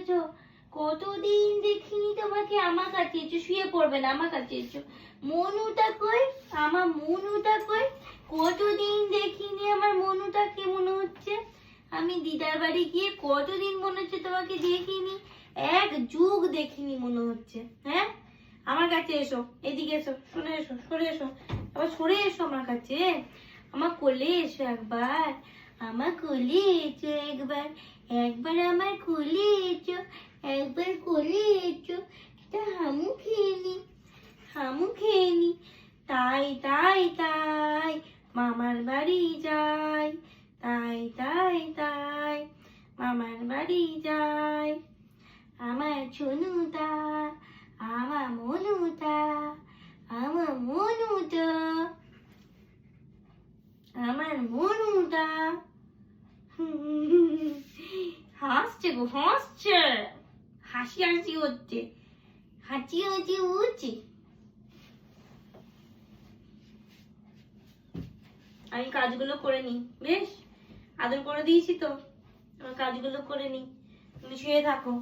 এসেছো। কতদিন দেখিনি তোমাকে। আমার কাছে এসো, শুয়ে পড়বে না, আমার কাছে এসো। মনুটা কই? আমার মনুটা কই? কতদিন দেখিনি আমার মনুটাকে। মনে হচ্ছে আমি দিদার বাড়ি গিয়ে কতদিন মনে হচ্ছে তোমাকে দেখিনি। এক যুগ দেখিনি মনে হচ্ছে। হ্যাঁ, আমার কাছে এসো, এদিকে এসো, সরে এসো, সরে এসো, আবার সরে এসো আমার কাছে। আমার কোলে এসো একবার, আমার কোলে এসো একবার, একবার আমার কোলে এসো, একবার কোলে এসো। তা হামু খেয়ে নি, হামু খেয়ে নি। তাই তাই তাই মামার বাড়ি যাই, তাই তাই তাই মামার বাড়ি যাই। আমার ছোনুটা, আমার মনুটা, আমার মনুটা, আমার মনুটা। হাসছে গো, হাসছে, হাসি হাসি হচ্ছে, হাসি হাসি হচ্ছে। আমি কাজগুলো করে নি, বেশ আদর করে দিয়েছি তো, আমার কাজগুলো করে নি, তুমি শুয়ে থাকো।